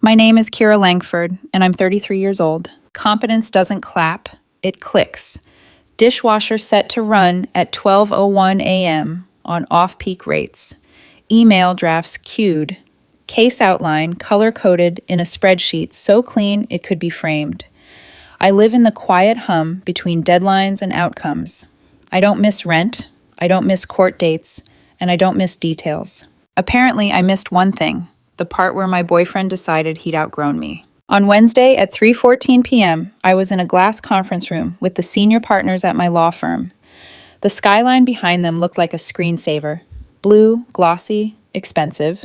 My name is Kira Langford, and I'm 33 years old. Competence doesn't clap, it clicks. Dishwasher set to run at 12:01 a.m. on off-peak rates. Email drafts queued. Case outline color-coded in a spreadsheet so clean it could be framed. I live in the quiet hum between deadlines and outcomes. I don't miss rent, I don't miss court dates, and I don't miss details. Apparently, I missed one thing, the part where my boyfriend decided he'd outgrown me. On Wednesday at 3:14 p.m., I was in a glass conference room with the senior partners at my law firm. The skyline behind them looked like a screensaver. Blue, glossy, expensive.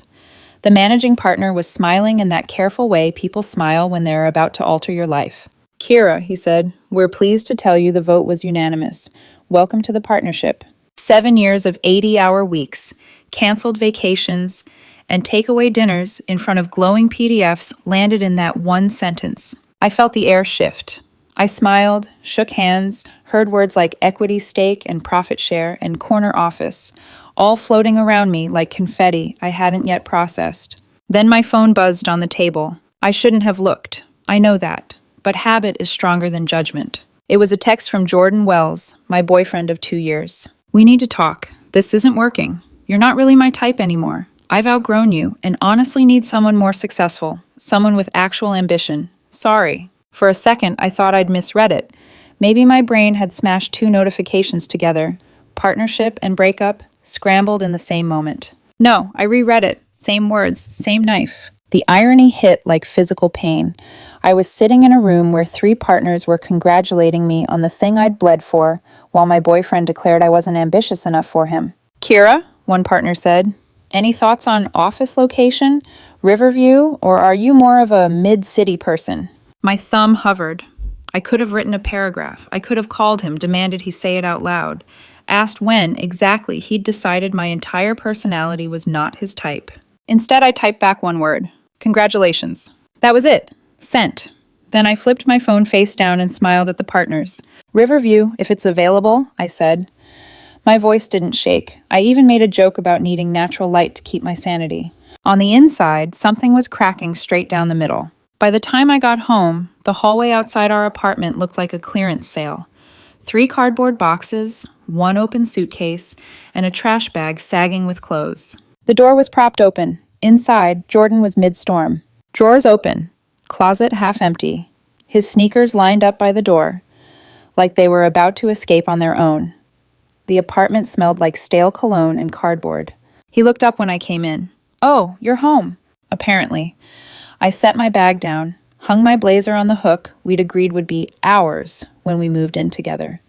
The managing partner was smiling in that careful way people smile when they're about to alter your life. "Kira," he said, "we're pleased to tell you the vote was unanimous. Welcome to the partnership." 7 years of 80-hour weeks, canceled vacations, and takeaway dinners in front of glowing PDFs landed in that one sentence. I felt the air shift. I smiled, shook hands, heard words like equity stake and profit share and corner office, all floating around me like confetti I hadn't yet processed. Then my phone buzzed on the table. I shouldn't have looked. I know that. But habit is stronger than judgment. It was a text from Jordan Wells, my boyfriend of 2 years. "We need to talk. This isn't working. You're not really my type anymore. I've outgrown you and honestly need someone more successful, someone with actual ambition. Sorry." For a second, I thought I'd misread it. Maybe my brain had smashed two notifications together. Partnership and breakup, scrambled in the same moment. No, I reread it. Same words, same knife. The irony hit like physical pain. I was sitting in a room where 3 partners were congratulating me on the thing I'd bled for, while my boyfriend declared I wasn't ambitious enough for him. "Kira," one partner said, "any thoughts on office location, Riverview, or are you more of a mid-city person?" My thumb hovered. I could have written a paragraph. I could have called him, demanded he say it out loud, asked when exactly he'd decided my entire personality was not his type. Instead, I typed back one word: "Congratulations." That was it. Sent. Then I flipped my phone face down and smiled at the partners. "Riverview, if it's available," I said. My voice didn't shake. I even made a joke about needing natural light to keep my sanity. On the inside, something was cracking straight down the middle. By the time I got home, the hallway outside our apartment looked like a clearance sale. 3 cardboard boxes, 1 open suitcase, and a trash bag sagging with clothes. The door was propped open. Inside, Jordan was mid-storm. Drawers open. Closet half empty. His sneakers lined up by the door, like they were about to escape on their own. The apartment smelled like stale cologne and cardboard. He looked up when I came in. "Oh, you're home." Apparently. I set my bag down, hung my blazer on the hook we'd agreed would be ours when we moved in together.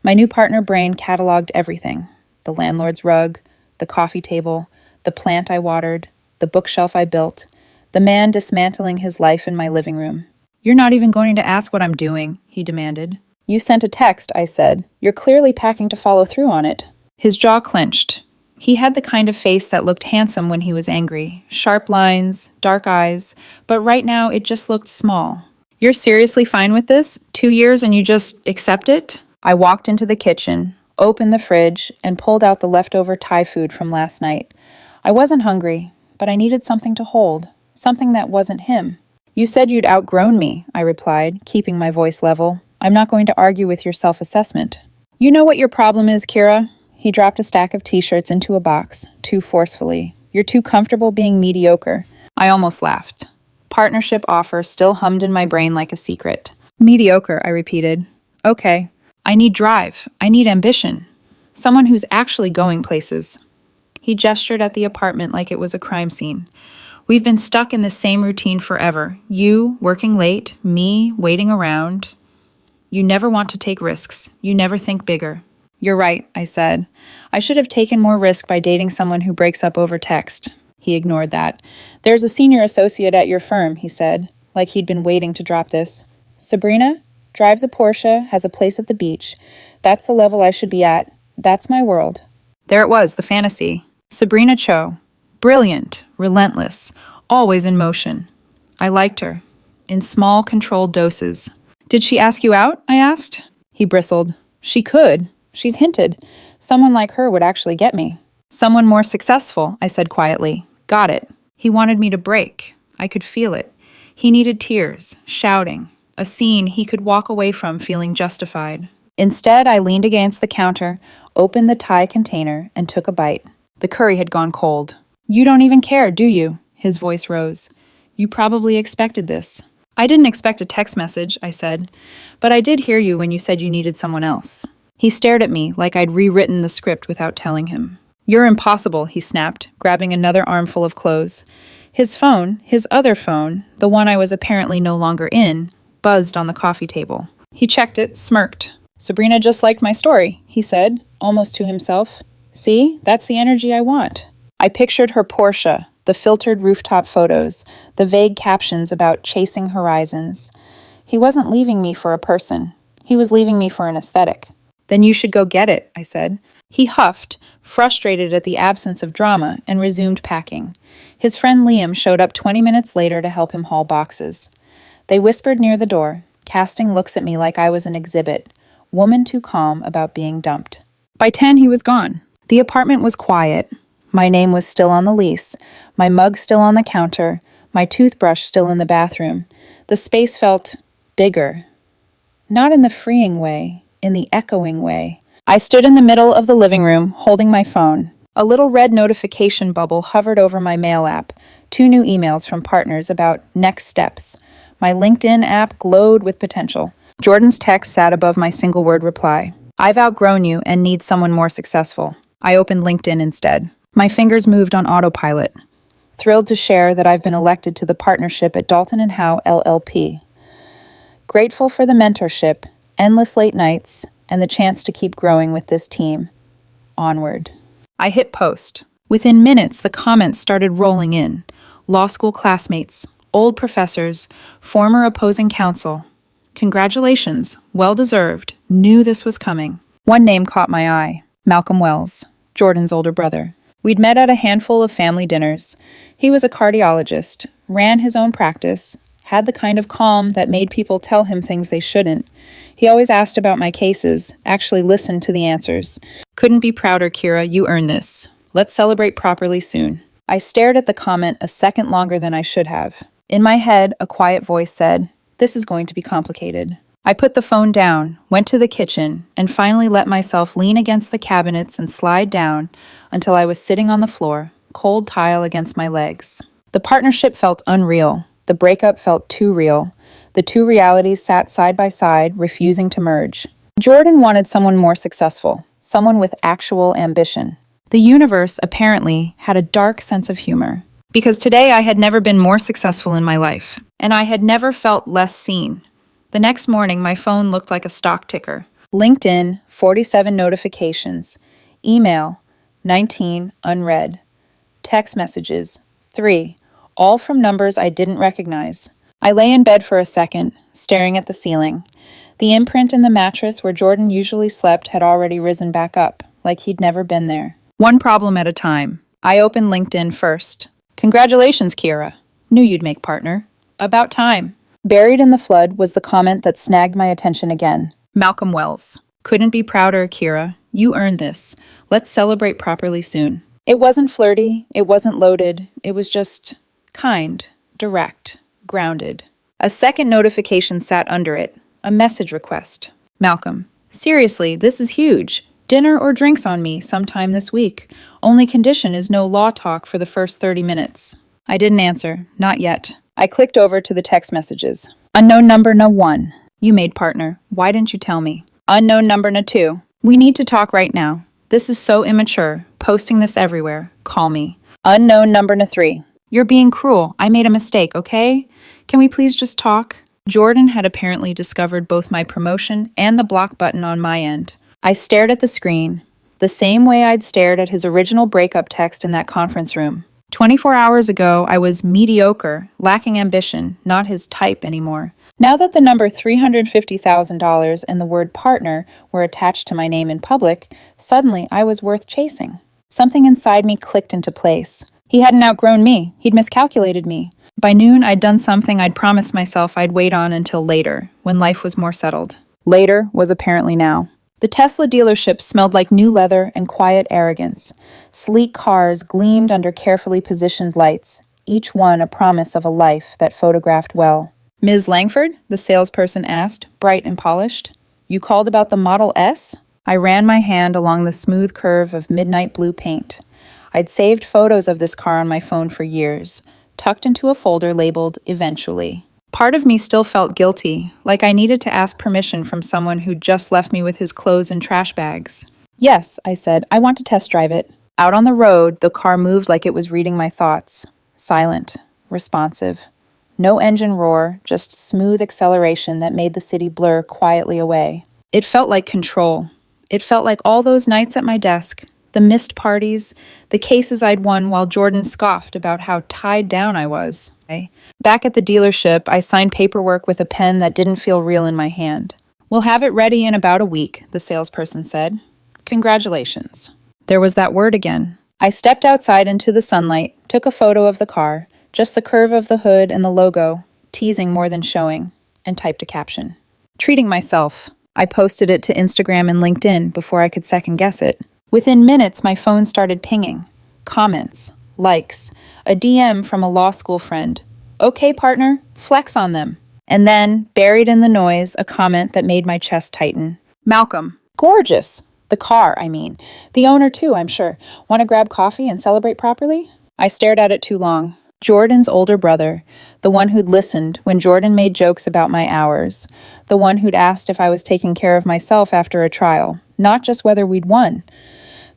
My new partner brain cataloged everything. The landlord's rug, the coffee table, the plant I watered, the bookshelf I built, the man dismantling his life in my living room. "You're not even going to ask what I'm doing," he demanded. "You sent a text," I said. "You're clearly packing to follow through on it." His jaw clenched. He had the kind of face that looked handsome when he was angry. Sharp lines, dark eyes, but right now it just looked small. "You're seriously fine with this? 2 years and you just accept it?" I walked into the kitchen, opened the fridge, and pulled out the leftover Thai food from last night. I wasn't hungry, but I needed something to hold, something that wasn't him. "You said you'd outgrown me," I replied, keeping my voice level. "I'm not going to argue with your self-assessment." "You know what your problem is, Kira?" He dropped a stack of t-shirts into a box, too forcefully. "You're too comfortable being mediocre." I almost laughed. Partnership offer still hummed in my brain like a secret. "Mediocre," I repeated. "Okay. I need drive. I need ambition. Someone who's actually going places." He gestured at the apartment like it was a crime scene. "We've been stuck in the same routine forever. You, working late, me, waiting around. You never want to take risks. You never think bigger." "You're right," I said. "I should have taken more risk by dating someone who breaks up over text." He ignored that. "There's a senior associate at your firm," he said, like he'd been waiting to drop this. "Sabrina? Drives a Porsche, has a place at the beach. That's the level I should be at. That's my world." There it was, the fantasy. Sabrina Cho. Brilliant, relentless, always in motion. I liked her. In small, controlled doses. "Did she ask you out?" I asked. He bristled. "She could. She's hinted. Someone like her would actually get me." "Someone more successful," I said quietly. "Got it." He wanted me to break. I could feel it. He needed tears, shouting, a scene he could walk away from feeling justified. Instead, I leaned against the counter, opened the Thai container, and took a bite. The curry had gone cold. "You don't even care, do you?" His voice rose. "You probably expected this." "I didn't expect a text message," I said, "but I did hear you when you said you needed someone else." He stared at me like I'd rewritten the script without telling him. "You're impossible," he snapped, grabbing another armful of clothes. His phone, his other phone, the one I was apparently no longer in, buzzed on the coffee table. He checked it, smirked. "Sabrina just liked my story," he said, almost to himself. "See, that's the energy I want." I pictured her Porsche, the filtered rooftop photos, the vague captions about chasing horizons. He wasn't leaving me for a person. He was leaving me for an aesthetic. "Then you should go get it," I said. He huffed, frustrated at the absence of drama, and resumed packing. His friend Liam showed up 20 minutes later to help him haul boxes. They whispered near the door, casting looks at me like I was an exhibit, woman too calm about being dumped. By 10, he was gone. The apartment was quiet. My name was still on the lease, my mug still on the counter, my toothbrush still in the bathroom. The space felt bigger. Not in the freeing way, in the echoing way. I stood in the middle of the living room, holding my phone. A little red notification bubble hovered over my mail app, 2 new emails from partners about next steps. My LinkedIn app glowed with potential. Jordan's text sat above my single-word reply. "I've outgrown you and need someone more successful." I opened LinkedIn instead. My fingers moved on autopilot. Thrilled to share that I've been elected to the partnership at Dalton & Howe LLP. Grateful for the mentorship, endless late nights, and the chance to keep growing with this team. Onward. I hit post. Within minutes, the comments started rolling in. Law school classmates, old professors, former opposing counsel. "Congratulations, well deserved, knew this was coming." One name caught my eye, Malcolm Wells, Jordan's older brother. We'd met at a handful of family dinners. He was a cardiologist, ran his own practice, had the kind of calm that made people tell him things they shouldn't. He always asked about my cases, actually listened to the answers. "Couldn't be prouder, Kira, you earned this. Let's celebrate properly soon." I stared at the comment a second longer than I should have. In my head, a quiet voice said, "This is going to be complicated." I put the phone down, went to the kitchen, and finally let myself lean against the cabinets and slide down until I was sitting on the floor, cold tile against my legs. The partnership felt unreal. The breakup felt too real. The two realities sat side by side, refusing to merge. Jordan wanted someone more successful, someone with actual ambition. The universe, apparently, had a dark sense of humor. Because today I had never been more successful in my life, and I had never felt less seen. The next morning, my phone looked like a stock ticker. LinkedIn, 47 notifications. Email, 19 unread. Text messages, 3, all from numbers I didn't recognize. I lay in bed for a second, staring at the ceiling. The imprint in the mattress where Jordan usually slept had already risen back up, like he'd never been there. One problem at a time. I opened LinkedIn first. "Congratulations, Kira. Knew you'd make partner. About time." Buried in the flood was the comment that snagged my attention again. Malcolm Wells. "Couldn't be prouder, Kira. You earned this. Let's celebrate properly soon." It wasn't flirty. It wasn't loaded. It was just kind, direct, grounded. A second notification sat under it. A message request. "Malcolm. Seriously, this is huge. Dinner or drinks on me sometime this week. Only condition is no law talk for the first 30 minutes. I didn't answer. Not yet. I clicked over to the text messages. Unknown number no 1. "You made partner. Why didn't you tell me?" Unknown number no 2. "We need to talk right now. This is so immature. Posting this everywhere. Call me." Unknown number no 3. "You're being cruel. I made a mistake, okay? Can we please just talk?" Jordan had apparently discovered both my promotion and the block button on my end. I stared at the screen, the same way I'd stared at his original breakup text in that conference room. 24 hours ago, I was mediocre, lacking ambition, not his type anymore. Now that the number $350,000 and the word partner were attached to my name in public, suddenly I was worth chasing. Something inside me clicked into place. He hadn't outgrown me. He'd miscalculated me. By noon, I'd done something I'd promised myself I'd wait on until later, when life was more settled. Later was apparently now. The Tesla dealership smelled like new leather and quiet arrogance. Sleek cars gleamed under carefully positioned lights, each one a promise of a life that photographed well. "Ms. Langford?" the salesperson asked, bright and polished. "You called about the Model S?" I ran my hand along the smooth curve of midnight blue paint. I'd saved photos of this car on my phone for years, tucked into a folder labeled "Eventually." Part of me still felt guilty, like I needed to ask permission from someone who'd just left me with his clothes and trash bags. "Yes," I said, "I want to test drive it." Out on the road, the car moved like it was reading my thoughts. Silent, responsive. No engine roar, just smooth acceleration that made the city blur quietly away. It felt like control. It felt like all those nights at my desk, the missed parties, the cases I'd won while Jordan scoffed about how tied down I was. Back at the dealership, I signed paperwork with a pen that didn't feel real in my hand. "We'll have it ready in about a week," the salesperson said. "Congratulations." There was that word again. I stepped outside into the sunlight, took a photo of the car, just the curve of the hood and the logo, teasing more than showing, and typed a caption. "Treating myself." I posted it to Instagram and LinkedIn before I could second guess it. Within minutes, my phone started pinging. Comments, likes, a DM from a law school friend. "Okay, partner, flex on them." And then, buried in the noise, a comment that made my chest tighten. "Malcolm, gorgeous. The car, I mean. The owner too, I'm sure. Want to grab coffee and celebrate properly?" I stared at it too long. Jordan's older brother, the one who'd listened when Jordan made jokes about my hours, the one who'd asked if I was taking care of myself after a trial, not just whether we'd won,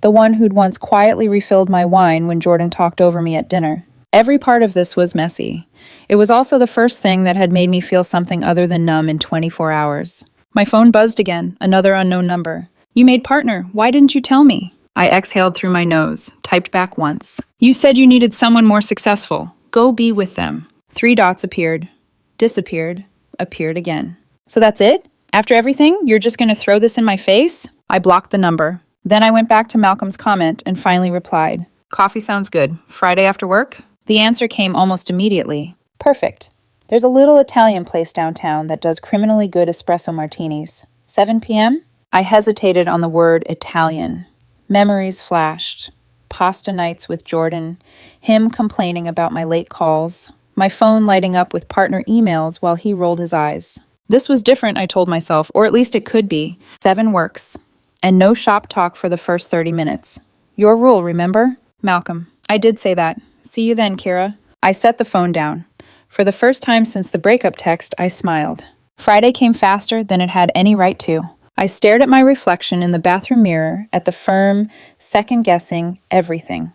the one who'd once quietly refilled my wine when Jordan talked over me at dinner. Every part of this was messy. It was also the first thing that had made me feel something other than numb in 24 hours. My phone buzzed again, another unknown number. "You made partner. Why didn't you tell me?" I exhaled through my nose, typed back once. "You said you needed someone more successful. Go be with them." 3 dots appeared, disappeared, appeared again. "So that's it? After everything, you're just going to throw this in my face?" I blocked the number. Then I went back to Malcolm's comment and finally replied, "Coffee sounds good. Friday after work?" The answer came almost immediately. "Perfect. There's a little Italian place downtown that does criminally good espresso martinis. 7 p.m.? I hesitated on the word Italian. Memories flashed. Pasta nights with Jordan, him complaining about my late calls, my phone lighting up with partner emails while he rolled his eyes. This was different, I told myself, or at least it could be. 7 works. And no shop talk for the first 30 minutes. Your rule, remember? Malcolm. I did say that. See you then, Kira. I set the phone down. For the first time since the breakup text, I smiled. Friday came faster than it had any right to. I stared at my reflection in the bathroom mirror, at the firm, second-guessing everything.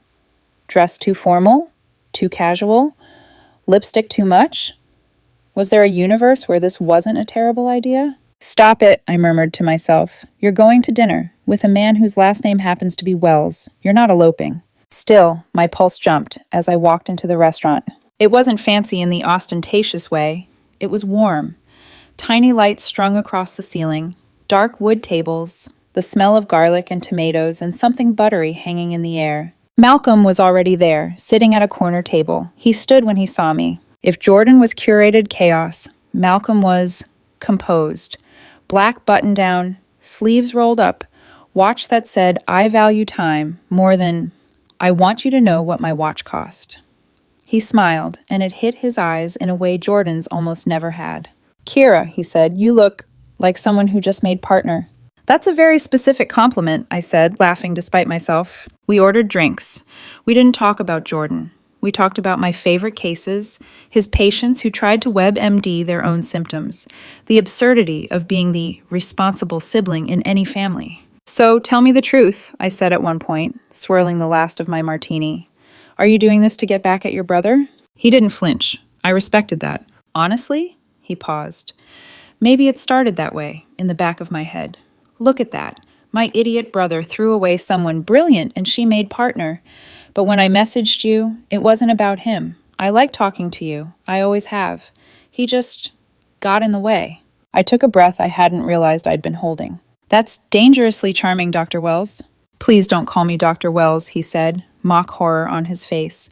Dress too formal? Too casual? Lipstick too much? Was there a universe where this wasn't a terrible idea? "Stop it," I murmured to myself. "You're going to dinner with a man whose last name happens to be Wells. You're not eloping." Still, my pulse jumped as I walked into the restaurant. It wasn't fancy in the ostentatious way. It was warm. Tiny lights strung across the ceiling, dark wood tables, the smell of garlic and tomatoes, and something buttery hanging in the air. Malcolm was already there, sitting at a corner table. He stood when he saw me. If Jordan was curated chaos, Malcolm was composed. Black button-down, sleeves rolled up, watch that said, "I value time," more than, "I want you to know what my watch cost." He smiled, and it hit his eyes in a way Jordan's almost never had. "Kira," he said, "you look like someone who just made partner." "That's a very specific compliment," I said, laughing despite myself. We ordered drinks. We didn't talk about Jordan. We talked about my favorite cases, his patients who tried to WebMD their own symptoms, the absurdity of being the responsible sibling in any family. "So tell me the truth," I said at one point, swirling the last of my martini. "Are you doing this to get back at your brother?" He didn't flinch. I respected that. "Honestly?" He paused. "Maybe it started that way, in the back of my head. Look at that. My idiot brother threw away someone brilliant and she made partner. But when I messaged you, it wasn't about him. I like talking to you. I always have. He just got in the way." I took a breath I hadn't realized I'd been holding. "That's dangerously charming, Dr. Wells." "Please don't call me Dr. Wells," he said, mock horror on his face.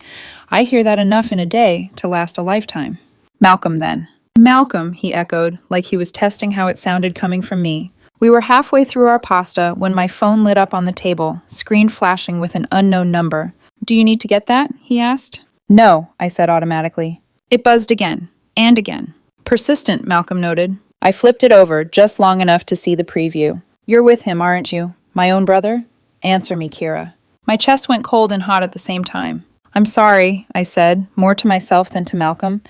"I hear that enough in a day to last a lifetime." "Malcolm, then." "Malcolm," he echoed, like he was testing how it sounded coming from me. We were halfway through our pasta when my phone lit up on the table, screen flashing with an unknown number. "Do you need to get that?" he asked. No, I said automatically. It buzzed again, and again. Persistent, Malcolm noted. I flipped it over just long enough to see the preview. You're with him, aren't you? My own brother? Answer me, Kira. My chest went cold and hot at the same time. I'm sorry, I said, more to myself than to Malcolm.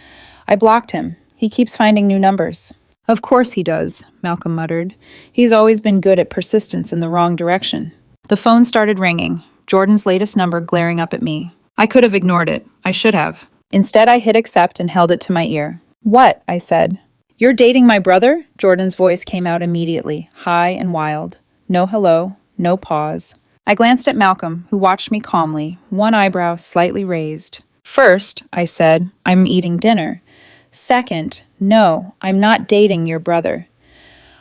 I blocked him. He keeps finding new numbers. Of course he does, Malcolm muttered. He's always been good at persistence in the wrong direction. The phone started ringing, Jordan's latest number glaring up at me. I could have ignored it. I should have. Instead, I hit accept and held it to my ear. What? I said. You're dating my brother? Jordan's voice came out immediately, high and wild. No hello, no pause. I glanced at Malcolm, who watched me calmly, one eyebrow slightly raised. First, I said, I'm eating dinner. Second, no, I'm not dating your brother.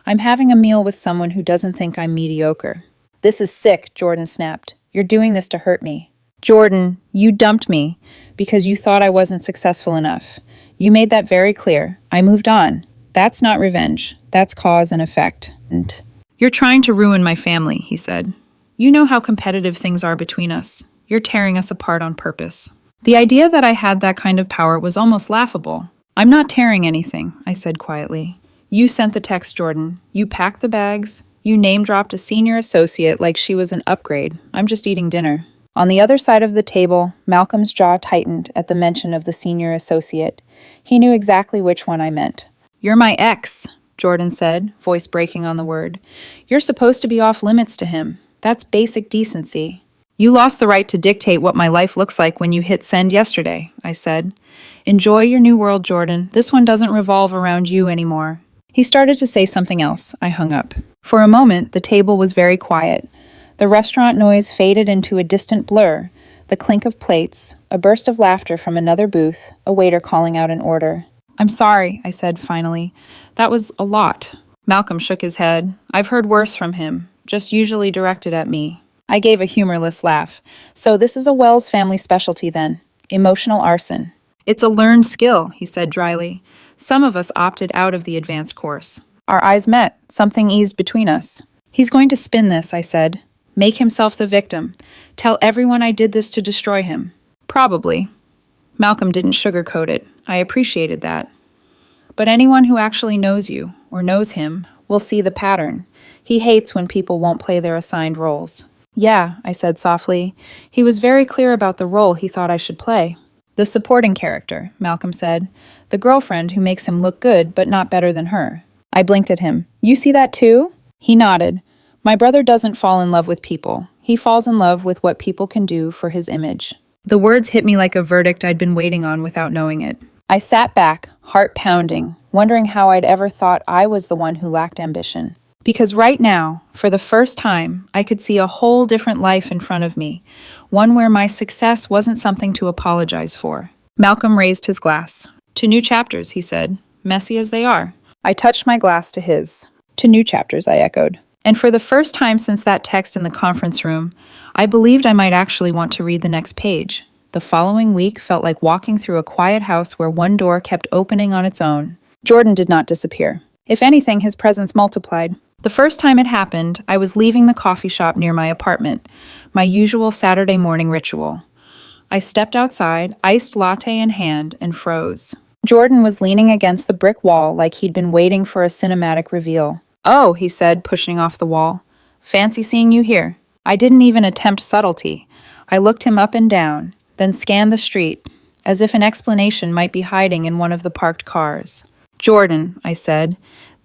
I'm having a meal with someone who doesn't think I'm mediocre. This is sick, Jordan snapped. You're doing this to hurt me. Jordan, you dumped me because you thought I wasn't successful enough. You made that very clear. I moved on. That's not revenge. That's cause and effect. And you're trying to ruin my family, he said. You know how competitive things are between us. You're tearing us apart on purpose. The idea that I had that kind of power was almost laughable. I'm not tearing anything, I said quietly. You sent the text, Jordan. You packed the bags. You name-dropped a senior associate like she was an upgrade. I'm just eating dinner. On the other side of the table, Malcolm's jaw tightened at the mention of the senior associate. He knew exactly which one I meant. You're my ex, Jordan said, voice breaking on the word. You're supposed to be off limits to him. That's basic decency. You lost the right to dictate what my life looks like when you hit send yesterday, I said. Enjoy your new world, Jordan. This one doesn't revolve around you anymore. He started to say something else. I hung up. For a moment, the table was very quiet. The restaurant noise faded into a distant blur, the clink of plates, a burst of laughter from another booth, a waiter calling out an order. I'm sorry, I said finally. That was a lot. Malcolm shook his head. I've heard worse from him, just usually directed at me. I gave a humorless laugh. So this is a Wells family specialty then. Emotional arson. It's a learned skill, he said dryly. Some of us opted out of the advanced course. Our eyes met. Something eased between us. He's going to spin this, I said. Make himself the victim. Tell everyone I did this to destroy him. Probably. Malcolm didn't sugarcoat it. I appreciated that. But anyone who actually knows you, or knows him, will see the pattern. He hates when people won't play their assigned roles. Yeah, I said softly. He was very clear about the role he thought I should play. The supporting character, Malcolm said. The girlfriend who makes him look good, but not better than her. I blinked at him. You see that too? He nodded. My brother doesn't fall in love with people. He falls in love with what people can do for his image. The words hit me like a verdict I'd been waiting on without knowing it. I sat back, heart pounding, wondering how I'd ever thought I was the one who lacked ambition. Because right now, for the first time, I could see a whole different life in front of me, one where my success wasn't something to apologize for. Malcolm raised his glass. To new chapters, he said, messy as they are. I touched my glass to his. To new chapters, I echoed. And for the first time since that text in the conference room, I believed I might actually want to read the next page. The following week felt like walking through a quiet house where one door kept opening on its own. Jordan did not disappear. If anything, his presence multiplied. The first time it happened, I was leaving the coffee shop near my apartment, my usual Saturday morning ritual. I stepped outside, iced latte in hand, and froze. Jordan was leaning against the brick wall like he'd been waiting for a cinematic reveal. Oh, he said, pushing off the wall. Fancy seeing you here. I didn't even attempt subtlety. I looked him up and down, then scanned the street, as if an explanation might be hiding in one of the parked cars. Jordan, I said,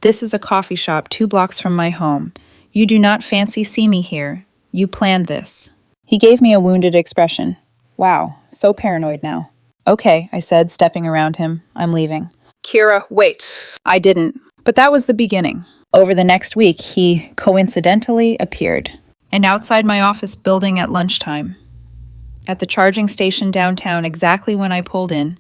this is a coffee shop 2 blocks from my home. You do not fancy see me here. You planned this. He gave me a wounded expression. Wow, so paranoid now. Okay, I said, stepping around him. I'm leaving. Kira, wait. I didn't, but that was the beginning. Over the next week, he coincidentally appeared. And outside my office building at lunchtime. At the charging station downtown exactly when I pulled in.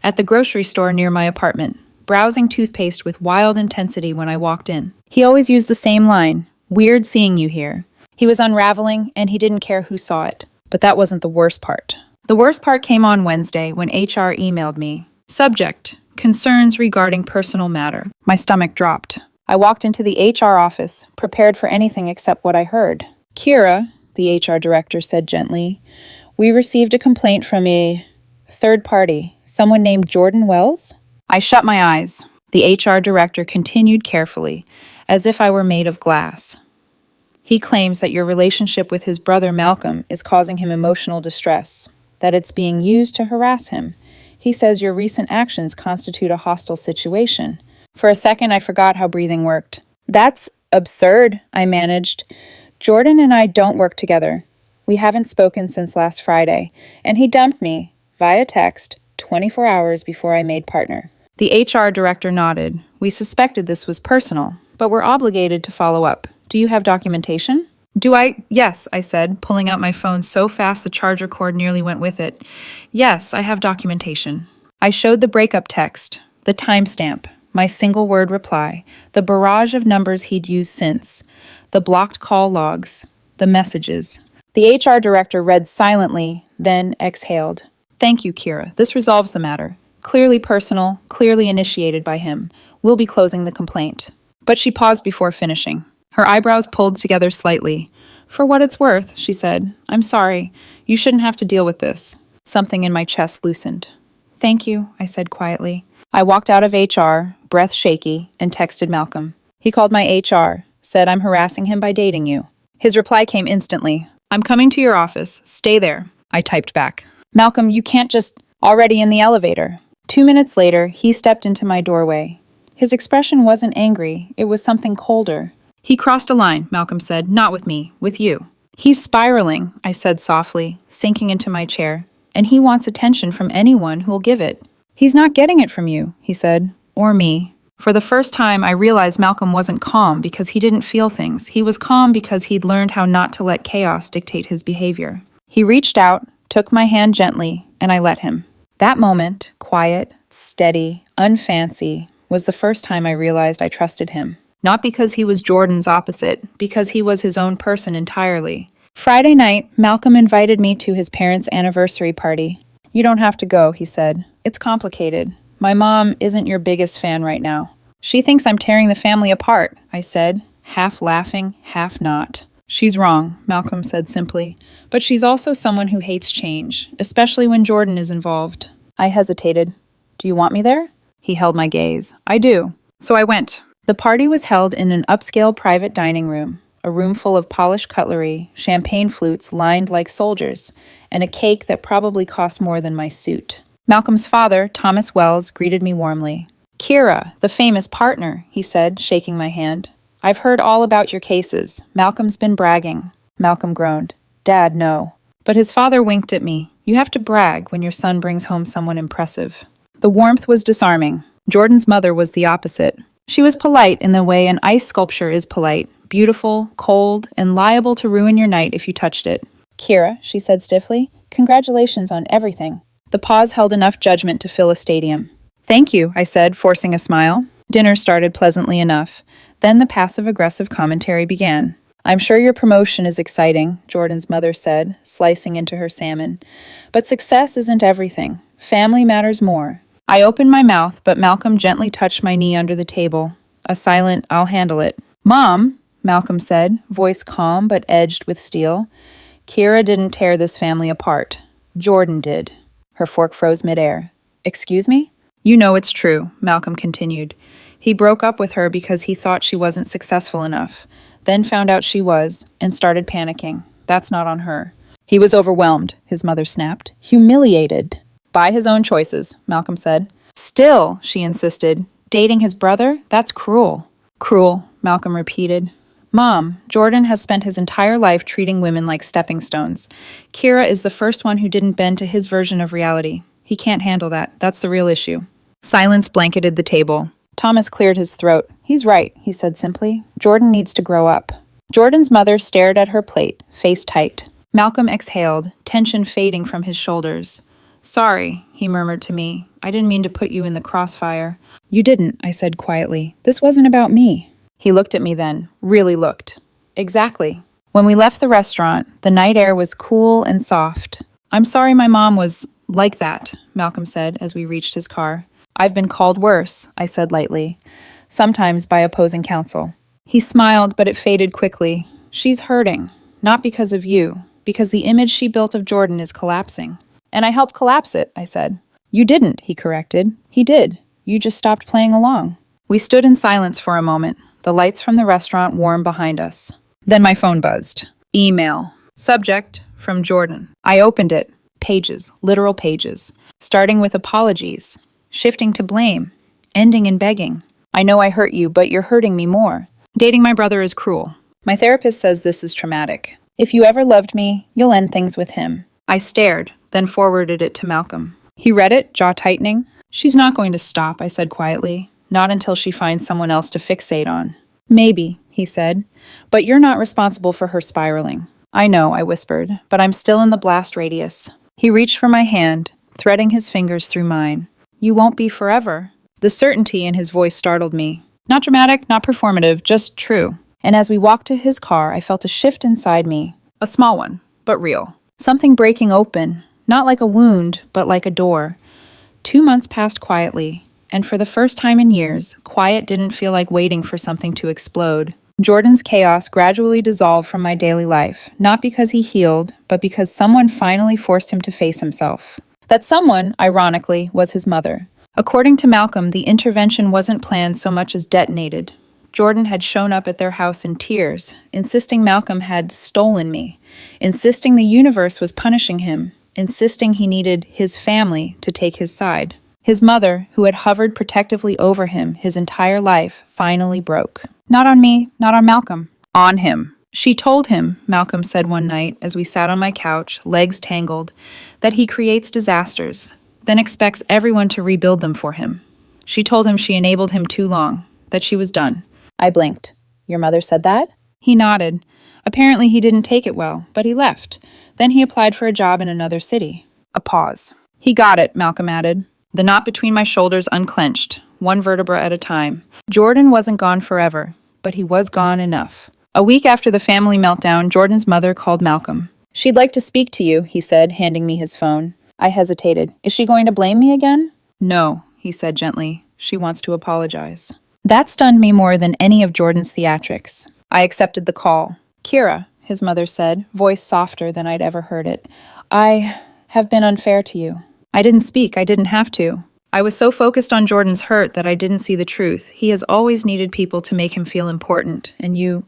At the grocery store near my apartment, browsing toothpaste with wild intensity when I walked in. He always used the same line, weird seeing you here. He was unraveling, and he didn't care who saw it. But that wasn't the worst part. The worst part came on Wednesday when HR emailed me. Subject, concerns regarding personal matter. My stomach dropped. I walked into the HR office, prepared for anything except what I heard. Kira, the HR director said gently, we received a complaint from a third party, someone named Jordan Wells? I shut my eyes. The HR director continued carefully, as if I were made of glass. He claims that your relationship with his brother Malcolm is causing him emotional distress, that it's being used to harass him. He says your recent actions constitute a hostile situation. For a second, I forgot how breathing worked. That's absurd, I managed. Jordan and I don't work together. We haven't spoken since last Friday, and he dumped me, via text, 24 hours before I made partner. The HR director nodded. We suspected this was personal, but we're obligated to follow up. Do you have documentation? Yes, I said, pulling out my phone so fast the charger cord nearly went with it. Yes, I have documentation. I showed the breakup text, the timestamp, my single-word reply, the barrage of numbers he'd used since, the blocked call logs, the messages. The HR director read silently, then exhaled. Thank you, Kira. This resolves the matter. Clearly personal, clearly initiated by him. We'll be closing the complaint. But she paused before finishing. Her eyebrows pulled together slightly. For what it's worth, she said. I'm sorry. You shouldn't have to deal with this. Something in my chest loosened. Thank you, I said quietly. I walked out of HR, breath shaky, and texted Malcolm. He called my HR, said I'm harassing him by dating you. His reply came instantly. I'm coming to your office. Stay there. I typed back. Malcolm, you can't just... Already in the elevator. 2 minutes later, he stepped into my doorway. His expression wasn't angry. It was something colder. He crossed a line, Malcolm said. Not with me, with you. He's spiraling, I said softly, sinking into my chair. And he wants attention from anyone who'll give it. He's not getting it from you, he said. Or me. For the first time, I realized Malcolm wasn't calm because he didn't feel things. He was calm because he'd learned how not to let chaos dictate his behavior. He reached out, took my hand gently, and I let him. That moment, quiet, steady, unfancy, was the first time I realized I trusted him. Not because he was Jordan's opposite, because he was his own person entirely. Friday night, Malcolm invited me to his parents' anniversary party. You don't have to go, he said. It's complicated. My mom isn't your biggest fan right now. She thinks I'm tearing the family apart, I said, half laughing, half not. She's wrong, Malcolm said simply. But she's also someone who hates change, especially when Jordan is involved. I hesitated. Do you want me there? He held my gaze. I do. So I went. The party was held in an upscale private dining room, a room full of polished cutlery, champagne flutes lined like soldiers, and a cake that probably cost more than my suit. Malcolm's father, Thomas Wells, greeted me warmly. Kira, the famous partner, he said, shaking my hand. I've heard all about your cases. Malcolm's been bragging. Malcolm groaned. Dad, no. But his father winked at me. You have to brag when your son brings home someone impressive. The warmth was disarming. Jordan's mother was the opposite. She was polite in the way an ice sculpture is polite, beautiful, cold, and liable to ruin your night if you touched it. Kira, she said stiffly, congratulations on everything. The pause held enough judgment to fill a stadium. Thank you, I said, forcing a smile. Dinner started pleasantly enough. Then the passive-aggressive commentary began. I'm sure your promotion is exciting, Jordan's mother said, slicing into her salmon. But success isn't everything. Family matters more. I opened my mouth, but Malcolm gently touched my knee under the table. A silent, I'll handle it. Mom, Malcolm said, voice calm but edged with steel. Kira didn't tear this family apart. Jordan did. Her fork froze midair. Excuse me? You know it's true, Malcolm continued. He broke up with her because he thought she wasn't successful enough, then found out she was, and started panicking. That's not on her. He was overwhelmed, his mother snapped. Humiliated. By his own choices, Malcolm said. Still, she insisted. Dating his brother? That's cruel. Cruel, Malcolm repeated. Mom, Jordan has spent his entire life treating women like stepping stones. Kira is the first one who didn't bend to his version of reality. He can't handle that. That's the real issue. Silence blanketed the table. Thomas cleared his throat. He's right, he said simply. Jordan needs to grow up. Jordan's mother stared at her plate, face tight. Malcolm exhaled, tension fading from his shoulders. Sorry, he murmured to me. I didn't mean to put you in the crossfire. You didn't, I said quietly. This wasn't about me. He looked at me then, really looked. Exactly. When we left the restaurant, the night air was cool and soft. I'm sorry my mom was like that, Malcolm said as we reached his car. I've been called worse, I said lightly, sometimes by opposing counsel. He smiled, but it faded quickly. She's hurting, not because of you, because the image she built of Jordan is collapsing. And I helped collapse it, I said. You didn't, he corrected. He did. You just stopped playing along. We stood in silence for a moment, the lights from the restaurant warm behind us. Then my phone buzzed. Email. Subject, from Jordan. I opened it. Pages, literal pages. Starting with apologies. Shifting to blame. Ending in begging. I know I hurt you, but you're hurting me more. Dating my brother is cruel. My therapist says this is traumatic. If you ever loved me, you'll end things with him. I stared, then forwarded it to Malcolm. He read it, jaw tightening. She's not going to stop, I said quietly. Not until she finds someone else to fixate on. Maybe, he said. But you're not responsible for her spiraling. I know, I whispered, but I'm still in the blast radius. He reached for my hand, threading his fingers through mine. You won't be forever. The certainty in his voice startled me. Not dramatic, not performative, just true. And as we walked to his car, I felt a shift inside me. A small one, but real. Something breaking open, not like a wound, but like a door. 2 months passed quietly, and for the first time in years, quiet didn't feel like waiting for something to explode. Jordan's chaos gradually dissolved from my daily life, not because he healed, but because someone finally forced him to face himself. That someone, ironically, was his mother. According to Malcolm, the intervention wasn't planned so much as detonated. Jordan had shown up at their house in tears, insisting Malcolm had stolen me, insisting the universe was punishing him, insisting he needed his family to take his side. His mother, who had hovered protectively over him his entire life, finally broke. Not on me, not on Malcolm. On him. She told him, Malcolm said one night as we sat on my couch, legs tangled, that he creates disasters, then expects everyone to rebuild them for him. She told him she enabled him too long, that she was done. I blinked. Your mother said that? He nodded. Apparently he didn't take it well, but he left. Then he applied for a job in another city. A pause. He got it, Malcolm added. The knot between my shoulders unclenched, one vertebra at a time. Jordan wasn't gone forever, but he was gone enough. A week after the family meltdown, Jordan's mother called Malcolm. She'd like to speak to you, he said, handing me his phone. I hesitated. Is she going to blame me again? No, he said gently. She wants to apologize. That stunned me more than any of Jordan's theatrics. I accepted the call. Kira, his mother said, voice softer than I'd ever heard it. I have been unfair to you. I didn't speak. I didn't have to. I was so focused on Jordan's hurt that I didn't see the truth. He has always needed people to make him feel important, and you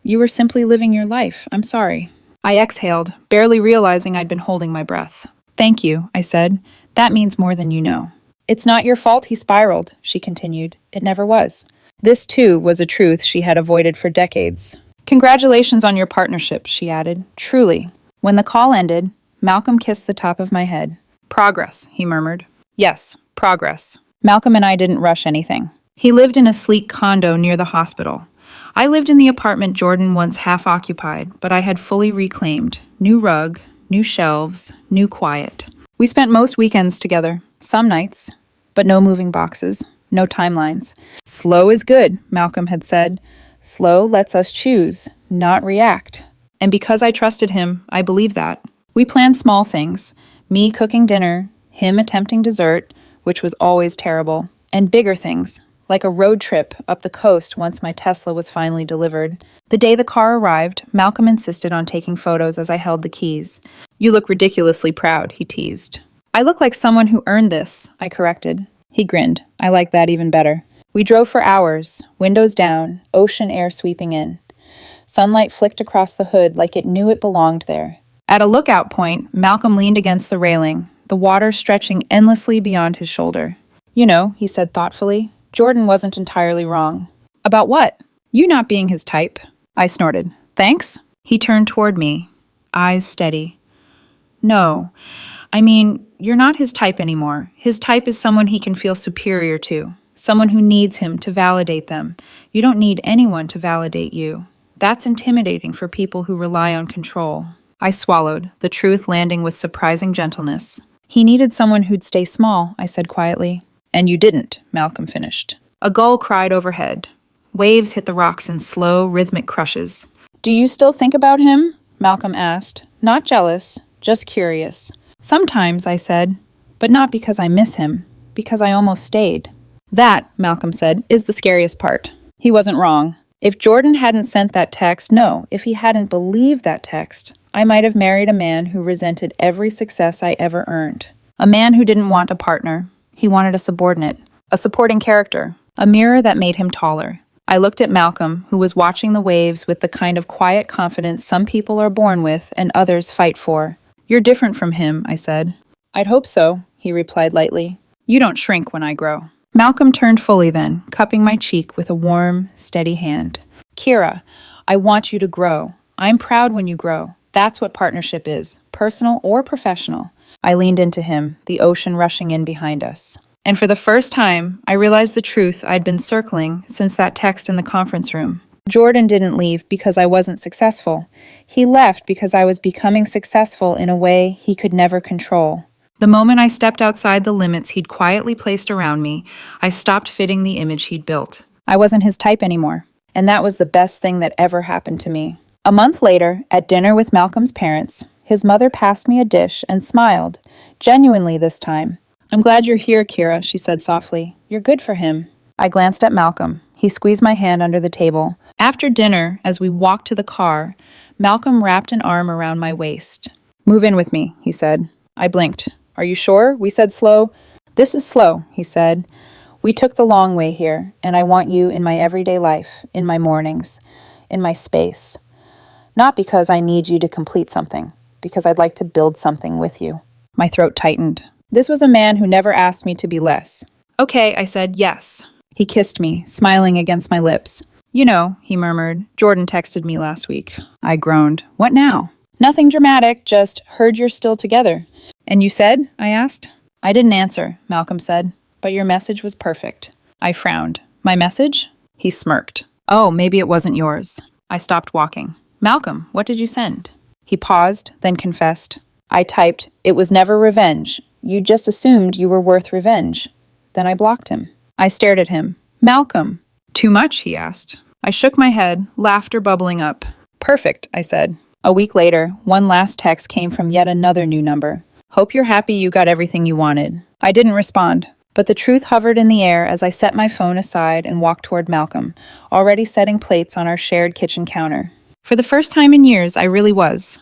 were simply living your life. I'm sorry. I exhaled, barely realizing I'd been holding my breath. Thank you, I said. That means more than you know. It's not your fault he spiraled, she continued. It never was. This, too, was a truth she had avoided for decades. Congratulations on your partnership, she added. Truly. When the call ended, Malcolm kissed the top of my head. Progress, he murmured. Yes, progress. Malcolm and I didn't rush anything. He lived in a sleek condo near the hospital. I lived in the apartment Jordan once half occupied, but I had fully reclaimed. New rug, new shelves, new quiet. We spent most weekends together, some nights, but no moving boxes, no timelines. Slow is good, Malcolm had said. Slow lets us choose, not react. And because I trusted him, I believed that. We planned small things, me cooking dinner, him attempting dessert, which was always terrible, and bigger things, like a road trip up the coast once my Tesla was finally delivered. The day the car arrived, Malcolm insisted on taking photos as I held the keys. You look ridiculously proud, he teased. I look like someone who earned this, I corrected. He grinned. I like that even better. We drove for hours, windows down, ocean air sweeping in. Sunlight flicked across the hood like it knew it belonged there. At a lookout point, Malcolm leaned against the railing, the water stretching endlessly beyond his shoulder. You know, he said thoughtfully, Jordan wasn't entirely wrong. About what? You not being his type. I snorted. Thanks? He turned toward me, eyes steady. No, I mean, you're not his type anymore. His type is someone he can feel superior to, someone who needs him to validate them. You don't need anyone to validate you. That's intimidating for people who rely on control. I swallowed, the truth landing with surprising gentleness. He needed someone who'd stay small, I said quietly. And you didn't, Malcolm finished. A gull cried overhead. Waves hit the rocks in slow, rhythmic crushes. Do you still think about him? Malcolm asked. Not jealous, just curious. Sometimes, I said, but not because I miss him, because I almost stayed. That, Malcolm said, is the scariest part. He wasn't wrong. If Jordan hadn't sent that text, no, if he hadn't believed that text, I might have married a man who resented every success I ever earned. A man who didn't want a partner. He wanted a subordinate, a supporting character, a mirror that made him taller. I looked at Malcolm, who was watching the waves with the kind of quiet confidence some people are born with and others fight for. "You're different from him," I said. "I'd hope so," he replied lightly. "You don't shrink when I grow." Malcolm turned fully then, cupping my cheek with a warm, steady hand. "Kira, I want you to grow. I'm proud when you grow. That's what partnership is, personal or professional." I leaned into him, the ocean rushing in behind us. And for the first time, I realized the truth I'd been circling since that text in the conference room. Jordan didn't leave because I wasn't successful. He left because I was becoming successful in a way he could never control. The moment I stepped outside the limits he'd quietly placed around me, I stopped fitting the image he'd built. I wasn't his type anymore, and that was the best thing that ever happened to me. A month later, at dinner with Malcolm's parents, his mother passed me a dish and smiled, genuinely this time. "I'm glad you're here, Kira," she said softly. "You're good for him." I glanced at Malcolm. He squeezed my hand under the table. After dinner, as we walked to the car, Malcolm wrapped an arm around my waist. "Move in with me," he said. I blinked. "Are you sure?" we said slow. "This is slow," he said. "We took the long way here, and I want you in my everyday life, in my mornings, in my space. Not because I need you to complete something, because I'd like to build something with you." My throat tightened. This was a man who never asked me to be less. "Okay," I said, "yes." He kissed me, smiling against my lips. "You know," he murmured, "Jordan texted me last week." I groaned. "What now?" "Nothing dramatic, just heard you're still together." "And you said?" I asked. "I didn't answer," Malcolm said, "but your message was perfect." I frowned. "My message?" He smirked. "Oh, maybe it wasn't yours." I stopped walking. "Malcolm, what did you send?" He paused, then confessed. I typed, "It was never revenge. You just assumed you were worth revenge." Then I blocked him. I stared at him. "Malcolm." "Too much?" he asked. I shook my head, laughter bubbling up. "Perfect," I said. A week later, one last text came from yet another new number. "Hope you're happy you got everything you wanted." I didn't respond, but the truth hovered in the air as I set my phone aside and walked toward Malcolm, already setting plates on our shared kitchen counter. For the first time in years, I really was.